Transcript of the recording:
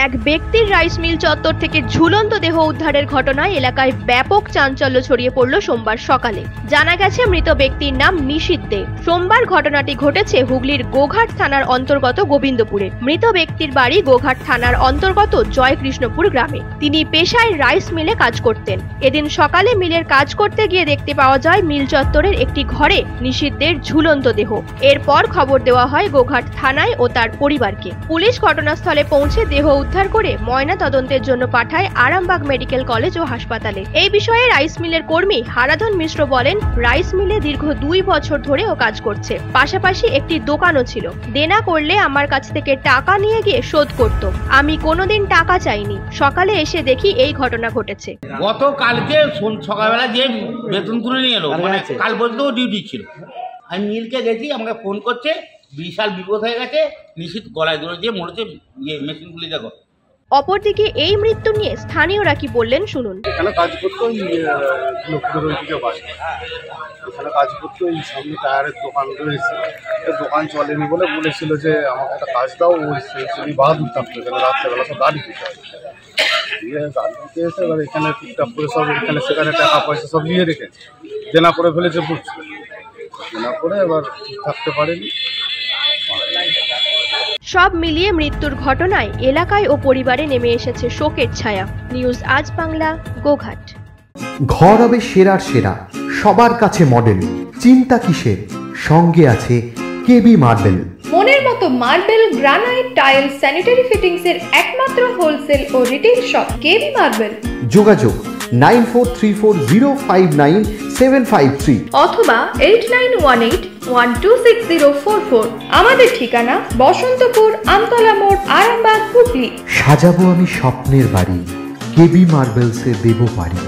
এক ব্যক্তির rice mill চত্বর থেকে ঝুলন্ত দেহ উদ্ধারের ঘটনায় এলাকায় ব্যাপক চাঞ্চল্য ছড়িয়ে পড়ল সোমবার সকালে। জানা গেছে মৃত ব্যক্তির নাম নিশীথ দে। সোমবার ঘটনাটি ঘটেছে হুগলির গোঘাট থানার অন্তর্গত গোবিন্দপুরে। মৃত ব্যক্তির বাড়ি গোঘাট থানার অন্তর্গত জয়কৃষ্ণপুর গ্রামে। তিনি পেশায় রাইস মিলে কাজ করতেন। এদিন সকালে মিলের কাজ করতে গিয়ে দেখতে পাওয়া যায় মিল চত্বরের একটি ঘরে নিশীথ দের ঝুলন্ত দেহ। এরপর খবর দেওয়া হয় গোঘাট থানায় ও তার পরিবারকে। পুলিশ ঘটনাস্থলে পৌঁছে দেহ উদ্ধার করে ময়না তদন্তের জন্য পাঠায় আরামবাগ মেডিকেল কলেজ ও হাসপাতালে। এই বিষয়ে রাইস মিলের কর্মী হারাধন মিশ্র বলেন, রাইস মিলে দীর্ঘ 2 বছর ধরে ও কাজ করছে। পাশাপাশি একটি দোকানও ছিল। দেনা করলে আমার কাছ থেকে টাকা নিয়ে গিয়ে শোধ করত। আমি কোনোদিন টাকা চাইনি। সকালে এসে দেখি এই ঘটনা ঘটেছে। গতকালকে সকালবেলা যে বেতন তুলে নিয়ে এলো, মানে কাল পর্যন্ত ডিউটি ছিল। আমি মিলকে গেছি, আমাকে ফোন করছে বিশাল বিপদ হয়ে গেছে, নিশীথ গলায় ধরে দিয়ে মরেছে, মেশিনগুলি দেখো। অপরদিকে এই মৃত্যু নিয়ে স্থানীয়রা কি বললেন শুনুন। এখানে কাজ করতো লক্ষ্মীদের ওইদিকে বাড়ি, এখানে কাজ করতো। এই সামনে টায়ারের দোকান রয়েছে, দোকান চলেনি বলে বলেছিল যে আমাকে একটা কাজ দাও। ওই সেই বাহাদুর থাকতো, এখানে রাত্রেবেলা সব গাড়ি দিতে হয়। দিয়ে গাড়ি দিতে এসে এবার এখানে টুকটাক করে সব এখানে সেখানে টাকা পয়সা সব নিয়ে রেখেছে, দেনা করে ফেলেছে বুঝছে। দেনা করে এবার থাকতে পারেনি। সব মিলিয়ে মৃত্যুর ঘটনায় এলাকায় ও পরিবারে নেমে এসেছে শোকের ছায়া। নিউজ আজ বাংলা, গোঘাট। ঘর হবে সেরার সেরা, সবার কাছে মডেল। চিন্তা কিসের? সঙ্গে আছে কেবি মার্বেল। মনের মতো marble, granite, tile, sanitary fittings এর একমাত্র হোলসেল ও রিটেল শপ কেবি মার্বেল। যোগাযোগ 9434059753 অথবা 8918126044। আমাদের ঠিকানা বসন্তপুর, আমতলা মোড়, আরামবাগ, হুগলি। সাজাবো আমি স্বপ্নের বাড়ি, কেবি মার্বেলসে দেবো বাড়ি।